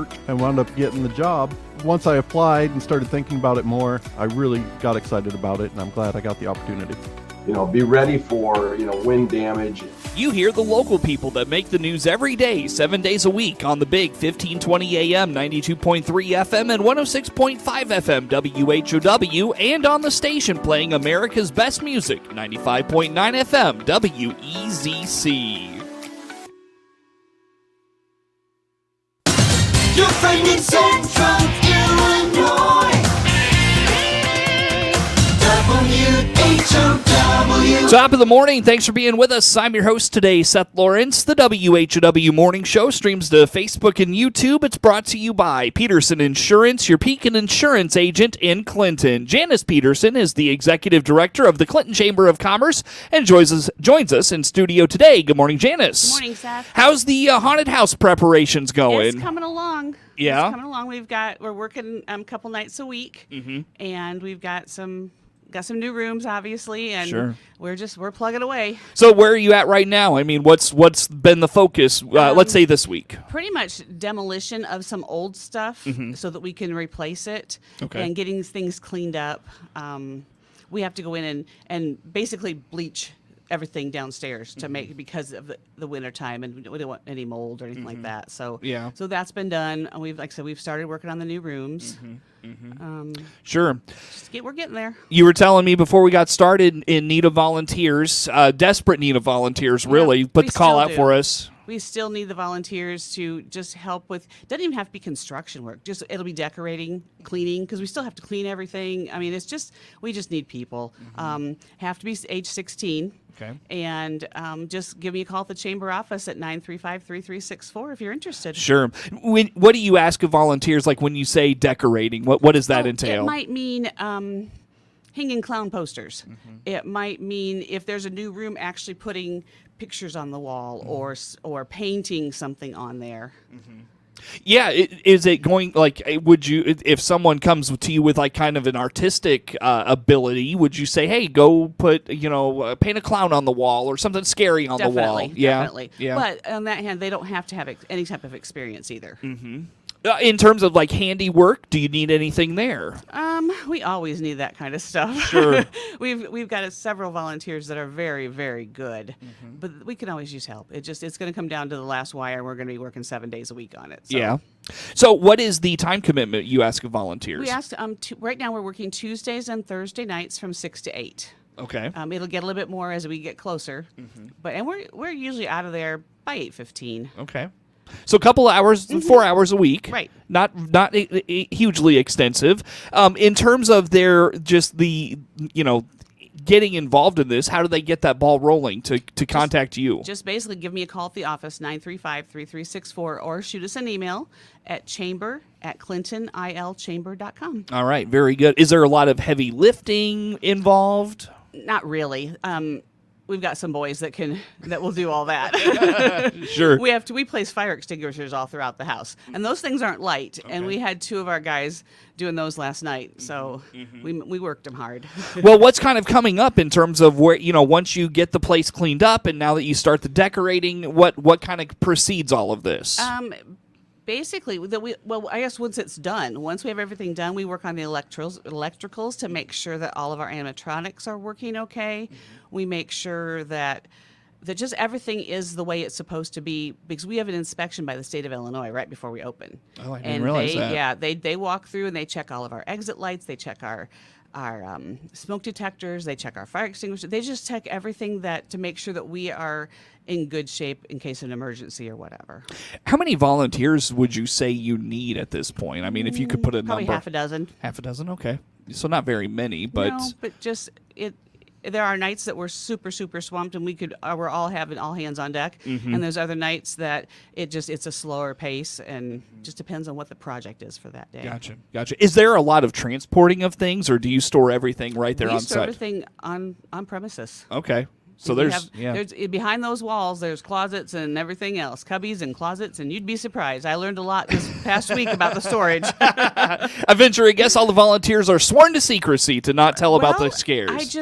merch and wound up getting the job. Once I applied and started thinking about it more, I really got excited about it, and I'm glad I got the opportunity. Be ready for, wind damage. You hear the local people that make the news every day, 7 days a week on the big 1520 AM, 92.3 FM, and 106.5 FM WHOW, and on the station playing America's best music, 95.9 FM WEZC. Your friend in Central Illinois. WHOW. Top of the morning. Thanks for being with us. I'm your host today, Seth Lawrence. The WHOW Morning Show streams to Facebook and YouTube. It's brought to you by Peterson Insurance, your Pekin Insurance agent in Clinton. Janice Peterson is the executive director of the Clinton Chamber of Commerce and joins us in studio today. Good morning, Janice. Good morning, Seth. How's the haunted house preparations going? It's coming along. Yeah? It's coming along. We're working a couple nights a week, and we've got some new rooms, obviously, and Sure. we're plugging away. So where are you at right now? I mean, what's been the focus, let's say this week? Pretty much demolition of some old stuff so that we can replace it, and getting things cleaned up. We have to go in and basically bleach everything downstairs to make, because of the winter time, and we don't want any mold or anything like that. So so that's been done. We've started working on the new rooms. Sure. We're getting there. You were telling me before we got started, in need of volunteers, desperate need of volunteers, really. Put the call out for us. We still need the volunteers to just help with, doesn't even have to be construction work, it'll be decorating, cleaning, because we still have to clean everything. I mean, we just need people. Have to be age 16. Okay. And just give me a call at the chamber office at 935-3364 if you're interested. Sure. What do you ask of volunteers, like when you say decorating? What does that entail? It might mean hanging clown posters. It might mean, if there's a new room, actually putting pictures on the wall or painting something on there. Yeah, is it going, like, would you, if someone comes to you with like kind of an artistic ability, would you say, hey, go put, paint a clown on the wall or something scary on the wall? Definitely. Yeah. But on that hand, they don't have to have any type of experience either. In terms of like handiwork, do you need anything there? We always need that kind of stuff. Sure. We've got several volunteers that are very, very good, but we can always use help. It's going to come down to the last wire. We're going to be working 7 days a week on it. So. Yeah. So what is the time commitment you ask of volunteers? We asked, right now we're working Tuesdays and Thursday nights from 6 to 8. Okay. It'll get a little bit more as we get closer, but we're usually out of there by 8:15. Okay. So a couple hours, 4 hours a week. Right. Not hugely extensive. In terms of getting involved in this, how do they get that ball rolling to contact you? Just basically give me a call at the office, 935-3364, or shoot us an email at chamber@clintonilchamber.com. All right. Very good. Is there a lot of heavy lifting involved? Not really. We've got some boys that will do all that. Sure. We place fire extinguishers all throughout the house, and those things aren't light. And we had 2 of our guys doing those last night, so we worked them hard. Well, what's kind of coming up in terms of where, once you get the place cleaned up and now that you start the decorating, what kind of precedes all of this? Basically, I guess once it's done, once we have everything done, we work on the electricals to make sure that all of our animatronics are working okay. We make sure that just everything is the way it's supposed to be, because we have an inspection by the state of Illinois right before we open. Oh, I didn't realize that. Yeah, they walk through and they check all of our exit lights. They check our smoke detectors. They check our fire extinguishers. They just check everything to make sure that we are in good shape in case of an emergency or whatever. How many volunteers would you say you need at this point? I mean, if you could put a Probably number. half a dozen. Half a dozen, okay. So not very many, but... No, but just there are nights that we're super, super swamped, and we're all having all hands on deck. And there's other nights that it's a slower pace, and just depends on what the project is for that day. Gotcha. Is there a lot of transporting of things, or do you store everything right there on We store site? everything on premises. Okay. So there's behind those walls, there's closets and everything else, cubbies and closets, and you'd be surprised. I learned a lot this past week about the storage. I venture a guess all the volunteers are sworn to secrecy to not tell about the scares.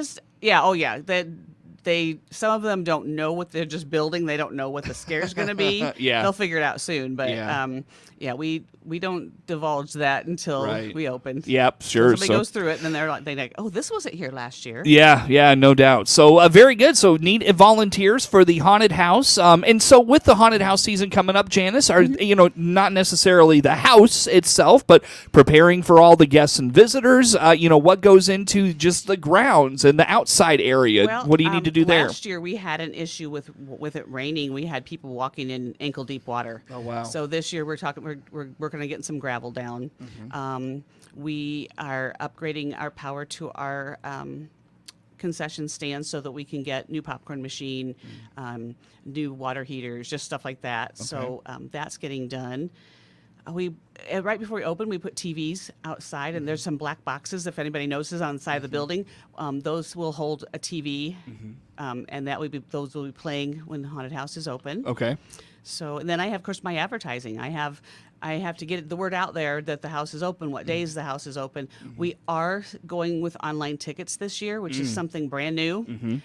They some of them don't know what they're just building. They don't know what the scare's going to be. Yeah. They'll figure it out soon. But Yeah. we don't divulge that until Right. we open. Yep, sure. Somebody goes through it, and then they like, oh, this wasn't here last year. Yeah, no doubt. So very good. So need volunteers for the haunted house. And so with the haunted house season coming up, Janice, are not necessarily the house itself, but preparing for all the guests and visitors. What goes into just the grounds and the outside area. Well, What do you need to do there? Last year we had an issue with it raining. We had people walking in ankle deep water. Oh, wow. So this year we're working on getting some gravel down. We are upgrading our power to our concession stands so that we can get new popcorn machine, new water heaters, just stuff like that. Okay. So that's getting done. Right before we open, we put TVs outside, and there's some black boxes, if anybody notices, on the side of the building. Those will hold a TV, and those will be playing when the haunted house is open. Okay. So, and then I have, of course, my advertising. I have to get the word out there that the house is open, what days the house is open. We are going with online tickets this year, which is something brand new.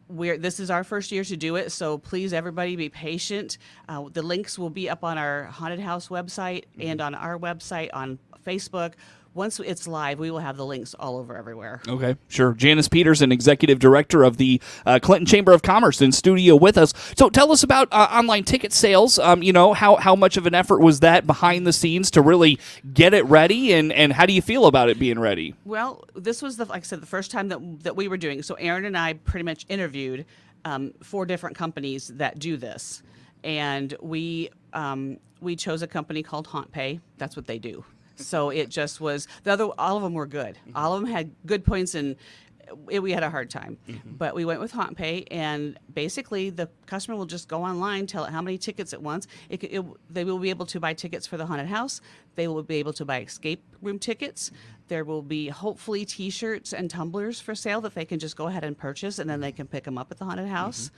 This is our first year to do it, so please, everybody, be patient. The links will be up on our haunted house website and on our website on Facebook. Once it's live, we will have the links all over everywhere. Okay, sure. Janice Peterson, Executive Director of the Clinton Chamber of Commerce, in studio with us. So tell us about online ticket sales. How much of an effort was that behind the scenes to really get it ready, and how do you feel about it being ready? Well, this was, like I said, the first time that we were doing it. So Aaron and I pretty much interviewed 4 different companies that do this. And we chose a company called HauntPay. That's what they do. So it just was all of them were good. All of them had good points, and we had a hard time. But we went with HauntPay, and basically the customer will just go online, tell it how many tickets it wants. They will be able to buy tickets for the haunted house. They will be able to buy escape room tickets. There will be hopefully T-shirts and tumblers for sale that they can just go ahead and purchase, and then they can pick them up at the haunted house.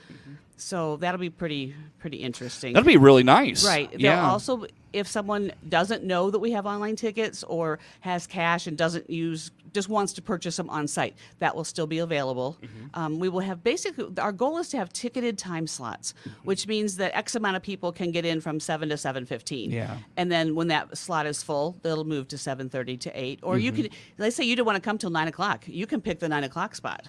So that'll be pretty interesting. That'll be really nice. Right. They'll also, if someone doesn't know that we have online tickets or has cash and just wants to purchase them on site, that will still be available. We will have our goal is to have ticketed time slots, which means that X amount of people can get in from 7 to 7:15. Yeah. And then when that slot is full, they'll move to 7:30 to 8. Or you could, let's say you don't want to come till 9 o'clock. You can pick the 9 o'clock spot.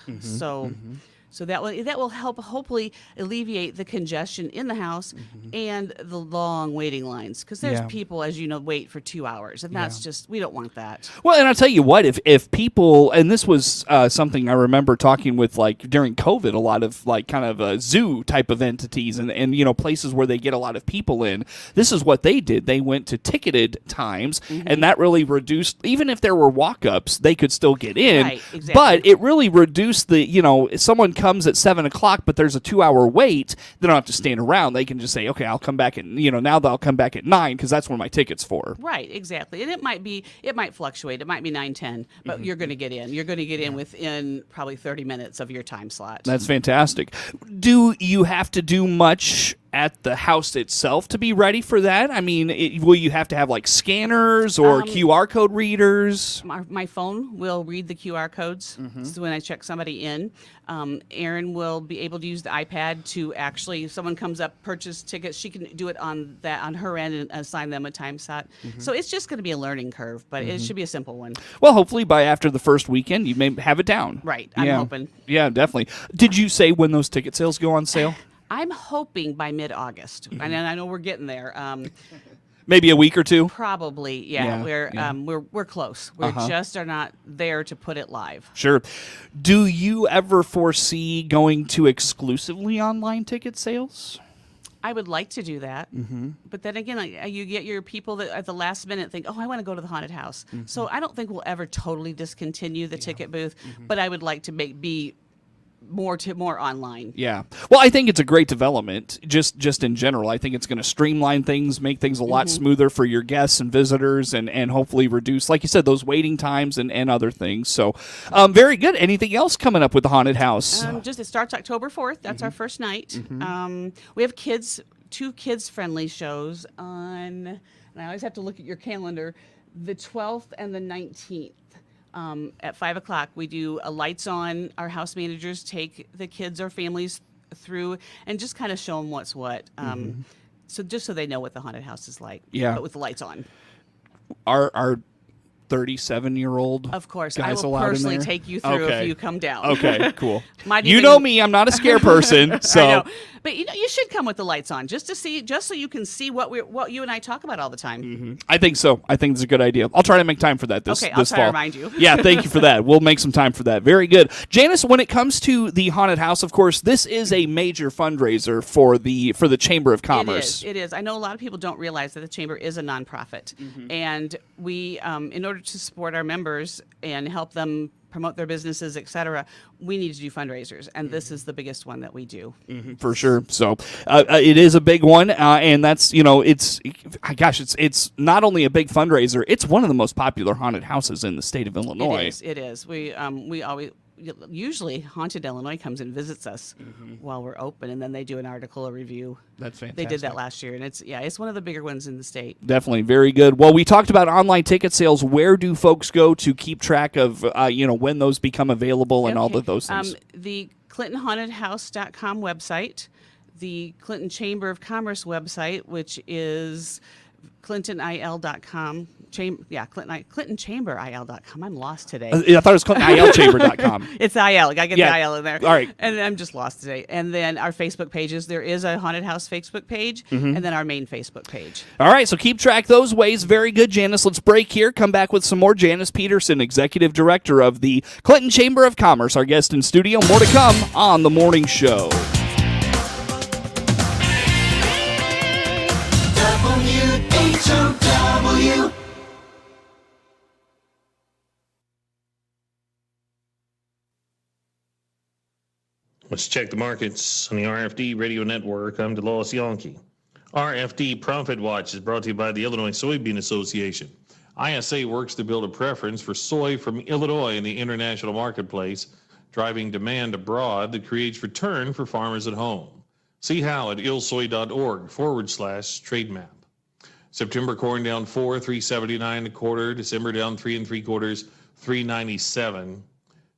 So that will help hopefully alleviate the congestion in the house and the long waiting lines, because there's people, as you know, wait for 2 hours, and that's just, we don't want that. Well, and I'll tell you what, if people, and this was something I remember talking with, like, during COVID, a lot of, like, kind of zoo type of entities and places where they get a lot of people in, this is what they did. They went to ticketed times, and that really reduced, even if there were walk-ups, they could still get in. Right, exactly. But it really reduced if someone comes at 7 o'clock, but there's a 2-hour wait, they don't have to stand around. They can just say, okay, I'll come back at, now they'll come back at 9 because that's when my ticket's for. Right, exactly. And it might fluctuate. It might be 9:10, but you're going to get in. You're going to get in within probably 30 minutes of your time slot. That's fantastic. Do you have to do much at the house itself to be ready for that? I mean, will you have to have like scanners or QR code readers? My phone will read the QR codes so when I check somebody in. Erin will be able to use the iPad to actually, if someone comes up, purchase tickets, she can do it on her end and assign them a time slot. So it's just going to be a learning curve, but it should be a simple one. Well, hopefully by after the first weekend, you may have it down. Right, I'm hoping. Yeah, definitely. Did you say when those ticket sales go on sale? I'm hoping by mid-August, and I know we're getting there. Maybe a week or two. Probably, yeah. We're close. We just are not there to put it live. Sure. Do you ever foresee going to exclusively online ticket sales? I would like to do that, but then again, you get your people that at the last minute think, "Oh, I want to go to the haunted house." So I don't think we'll ever totally discontinue the ticket booth, but I would like to be more online. Yeah. Well, I think it's a great development, just in general. I think it's going to streamline things, make things a lot smoother for your guests and visitors, and hopefully reduce, like you said, those waiting times and other things. So, very good. Anything else coming up with the haunted house? It starts October 4th. That's our first night. We have two kids-friendly shows on, and I always have to look at your calendar, the 12th and the 19th. At 5 o'clock, we do a lights on. Our house managers take the kids or families through and just kind of show them what's what. So just so they know what the haunted house is like. Yeah. But with the lights on. Our 37-year-old Of course, guys I will allowed in personally there? take you through Okay. if you come down. Okay, cool. Might You even- know me, I'm not a scare person, so I know. But you should come with the lights on just so you can see what you and I talk about all the time. I think so. I think it's a good idea. I'll try to make time for that this Okay, I'll this try to fall. remind you. Yeah, thank you for that. We'll make some time for that. Very good. Janice, when it comes to the haunted house, of course, this is a major fundraiser for the Chamber of Commerce. It is. I know a lot of people don't realize that the Chamber is a nonprofit. And we, in order to support our members and help them promote their businesses, etc., we need to do fundraisers, and this is the biggest one that we do. For sure. So it is a big one, and that's it's not only a big fundraiser, it's one of the most popular haunted houses in the state of Illinois. It is. We always usually Haunted Illinois comes and visits us while we're open, and then they do an article or review. That's fantastic. They did that last year, and it's one of the bigger ones in the state. Definitely very good. Well, we talked about online ticket sales. Where do folks go to keep track of when those become available and all of those things? The ClintonHauntedHouse.com website, the Clinton Chamber of Commerce website, which is ClintonIL.com. ClintonChamberIL.com. I'm lost today. I thought it was called ILChamber.com. It's IL. I gotta get Yeah. the IL in there. All right. And I'm just lost today. And then our Facebook pages. There is a Haunted House Facebook page, and then our main Facebook page. All right, so keep track those ways. Very good, Janice. Let's break here. Come back with some more. Janice Peterson, Executive Director of the Clinton Chamber of Commerce, our guest in studio. More to come on The Morning Show. WHOW. Let's check the markets on the RFD Radio Network. I'm DeLois Yankee. RFD Profit Watch is brought to you by the Illinois Soybean Association. ISA works to build a preference for soy from Illinois in the international marketplace, driving demand abroad that creates return for farmers at home. See how at illsoy.org/trade map. September corn down 379 a quarter. December down 3 3/4, 397.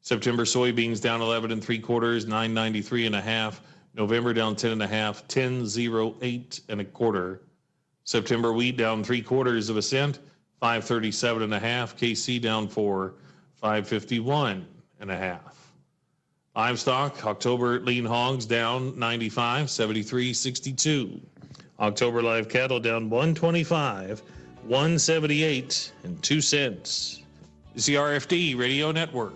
September soybeans down 11 3/4, 993 1/2. November down 10 1/2, 1008 1/4. September wheat down 3/4 cent, 537 1/2. KC down 4, 551 1/2. Livestock, October lean hogs down 95, 73.62. October live cattle down 125, 178 2 cents. It's the RFD Radio Network.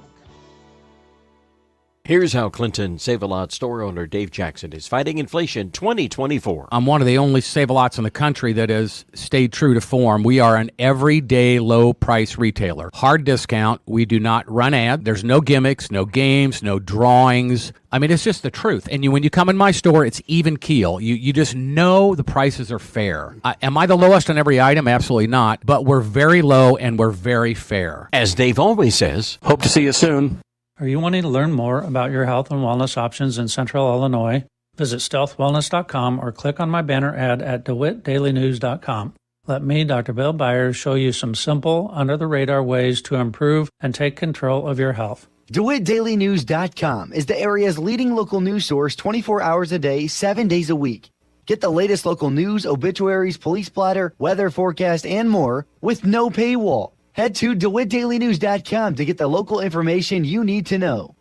Here's how Clinton Save-A-Lot store owner Dave Jackson is fighting inflation 2024. I'm one of the only Save-A-Lots in the country that has stayed true to form. We are an everyday low price retailer. Hard discount. We do not run ads. There's no gimmicks, no games, no drawings. I mean, it's just the truth. And when you come in my store, it's even keel. You just know the prices are fair. Am I the lowest on every item? Absolutely not. But we're very low and we're very fair. As Dave always says, Hope to see you soon. Are you wanting to learn more about your health and wellness options in Central Illinois? Visit stealthwellness.com or click on my banner ad at DeWittDailyNews.com. Let me, Dr. Bill Byers, show you some simple, under-the-radar ways to improve and take control of your health. DeWittDailyNews.com is the area's leading local news source 24 hours a day, 7 days a week. Get the latest local news, obituaries, police splatter, weather forecast, and more with no paywall. Head to DeWittDailyNews.com to get the local information you need to know.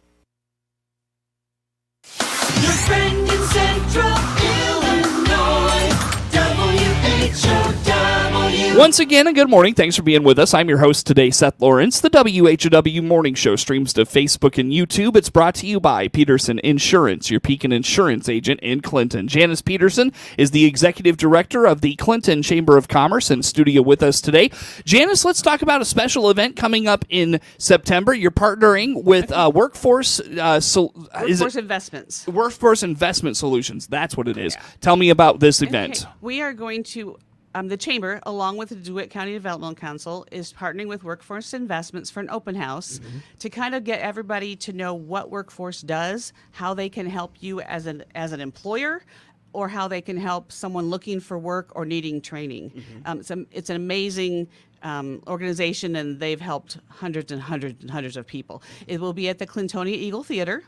Your friend in Central Illinois, WHOW. Once again, a good morning. Thanks for being with us. I'm your host today, Seth Lawrence. The WHOW Morning Show streams to Facebook and YouTube. It's brought to you by Peterson Insurance, your Pekin insurance agent in Clinton. Janice Peterson is the Executive Director of the Clinton Chamber of Commerce in studio with us today. Janice, let's talk about a special event coming up in September. You're partnering with Workforce Investments. Workforce Investment Solutions. That's what it is. Tell me about this event. Okay. We are going to, the Chamber, along with the DeWitt County Development Council, is partnering with Workforce Investments for an open house to kind of get everybody to know what Workforce does, how they can help you as an employer, or how they can help someone looking for work or needing training. It's an amazing organization, and they've helped hundreds and hundreds and hundreds of people. It will be at the Clintonia Eagle Theater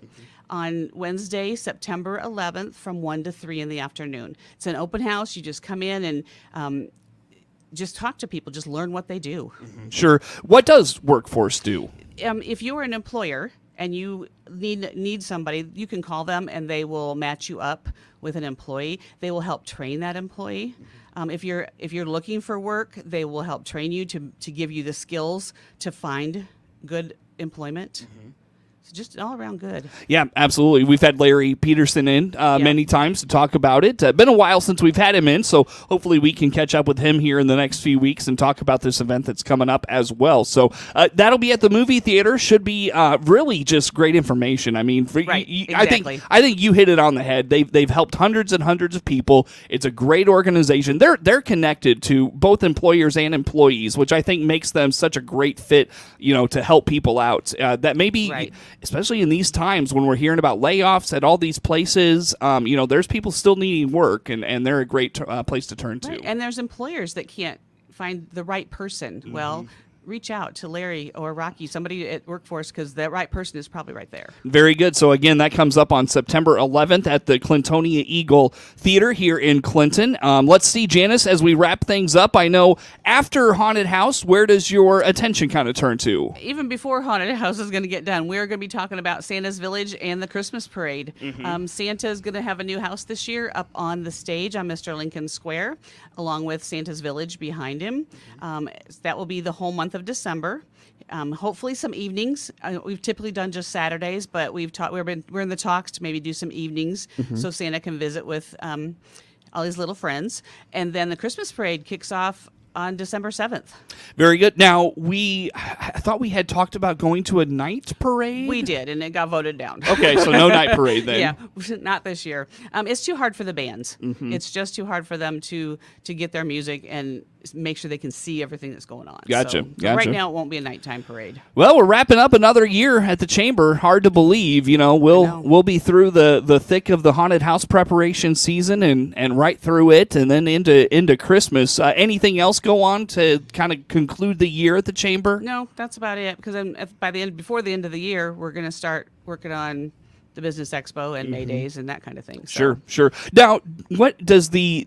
on Wednesday, September 11th from 1 to 3 in the afternoon. It's an open house. You just come in and just talk to people, just learn what they do. Sure. What does Workforce do? If you are an employer and you need somebody, you can call them and they will match you up with an employee. They will help train that employee. If you're looking for work, they will help train you to give you the skills to find good employment. So just all around good. Yeah, absolutely. We've had Larry Peterson in many times to talk about it. Been a while since we've had him in, so hopefully we can catch up with him here in the next few weeks and talk about this event that's coming up as well. So that'll be at the movie theater. Should be really just great information. I mean, exactly. I think you hit it on the head. They've helped hundreds and hundreds of people. It's a great organization. They're connected to both employers and employees, which I think makes them such a great fit. To help people out. That maybe. Right. Especially in these times when we're hearing about layoffs at all these places, there's people still needing work, and they're a great place to turn to. Right. And there's employers that can't find the right person. Well, reach out to Larry or Rocky, somebody at Workforce, because that right person is probably right there. Very good. So, again, that comes up on September 11th at the Clintonia Eagle Theater here in Clinton. Let's see, Janice, as we wrap things up, I know after Haunted House, where does your attention kind of turn to? Even before Haunted House is going to get done, we're going to be talking about Santa's Village and the Christmas Parade. Santa is going to have a new house this year up on the stage on Mr. Lincoln Square, along with Santa's Village behind him. That will be the whole month of December. Hopefully some evenings. We've typically done just Saturdays, but we're in the talks to maybe do some evenings so Santa can visit with all his little friends. And then the Christmas Parade kicks off on December 7th. Very good. Now, I thought we had talked about going to a night parade. We did, and it got voted down. Okay, so no night parade then. Yeah, not this year. It's too hard for the bands. It's just too hard for them to get their music and make sure they can see everything that's going on. Gotcha. So right now, it won't be a nighttime parade. Well, we're wrapping up another year at the Chamber. Hard to believe. We'll be through the thick of the Haunted House preparation season and right through it, and then into Christmas. Anything else go on to kind of conclude the year at the Chamber? No, that's about it. Because before the end of the year, we're going to start working on the Business Expo and May Days and that kind of thing. So. Sure. Now, what does the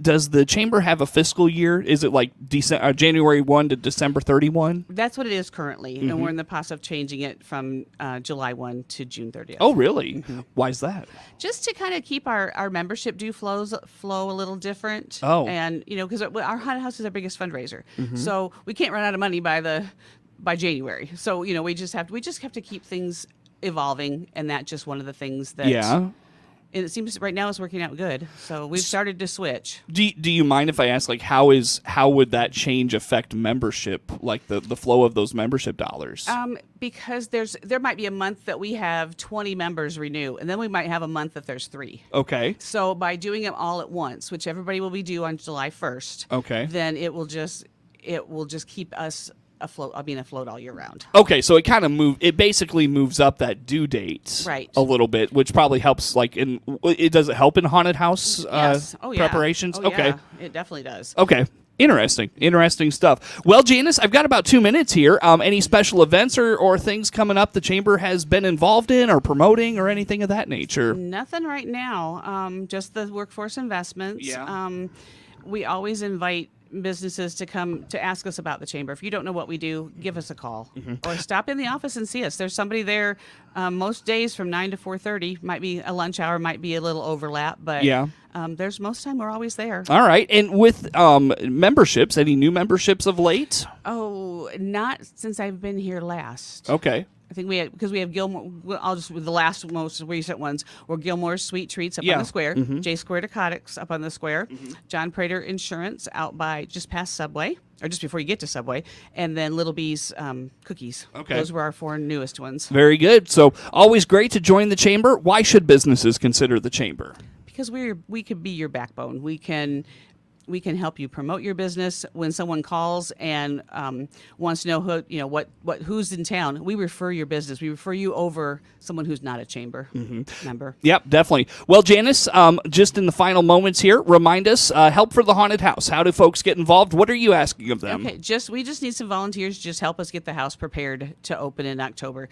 Chamber have a fiscal year? Is it like January 1 to December 31? That's what it is currently, and we're in the process of changing it from July 1 to June 30th. Oh, really? Why is that? Just to kind of keep our membership due flow a little different. Oh. And, because our Haunted House is our biggest fundraiser. So we can't run out of money by January. So, we just have to keep things evolving, and that's just one of the things that and it seems right now it's working out good, so we've started to switch. Do you mind if I ask, like, how would that change affect membership, like the flow of those membership dollars? Because there might be a month that we have 20 members renew, and then we might have a month that there's 3. Okay. So by doing them all at once, which everybody will be due on July 1st, okay, then it will just keep us afloat all year round. Okay, so it basically moves up that due date a little bit, which probably helps. Does it help in Haunted House yes. preparations? Okay, yeah. It definitely does. Okay. Interesting stuff. Well, Janice, I've got about 2 minutes here. Any special events or things coming up the Chamber has been involved in or promoting or anything of that nature? Nothing right now. Just the workforce investments. Yeah. We always invite businesses to come to ask us about the Chamber. If you don't know what we do, give us a call or stop in the office and see us. There's somebody there most days from 9 to 4:30. Might be a lunch hour, might be a little overlap, but there's most time we're always there. All right. And with memberships, any new memberships of late? Oh, not since I've been here last. Okay. I think we have Gilmore. I'll just with the last most recent ones were Gilmore's Sweet Treats up on the square, J Square Narcotics up on the square, John Prater Insurance out by just past Subway or just before you get to Subway, and then Little B's Cookies. Okay, those were our 4 newest ones. Very good. So always great to join the Chamber. Why should businesses consider the Chamber? Because we could be your backbone. we can help you promote your business. When someone calls and wants to know who's in town, we refer your business. We refer you over someone who's not a chamber member. Yep, definitely. Well, Janice, just in the final moments here, remind us, help for the haunted house. How do folks get involved? What are you asking of them? Okay, we just need some volunteers. Just help us get the house prepared to open in October.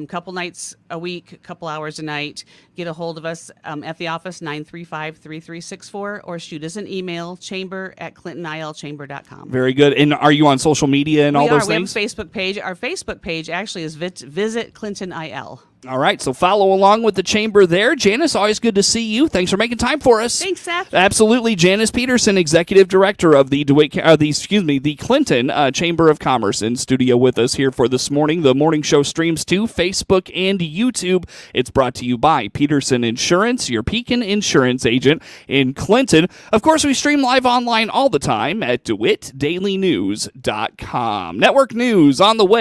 Couple nights a week, couple hours a night. Get a hold of us at the office, 935-3364, or shoot us an email, chamber@clintonilchamber.com. Very good. And are you on social media and all those things? We have a Facebook page. Our Facebook page actually is Visit Clinton IL. All right, so follow along with the chamber there. Janice, always good to see you. Thanks for making time for us. Thanks, Seth. Absolutely. Janice Peterson, Executive Director of the the Clinton Chamber of Commerce, in studio with us here for this morning. The morning show streams to Facebook and YouTube. It's brought to you by Peterson Insurance, your Pekin insurance agent in Clinton. Of course, we stream live online all the time at DeWittDailyNews.com. Network news on the way.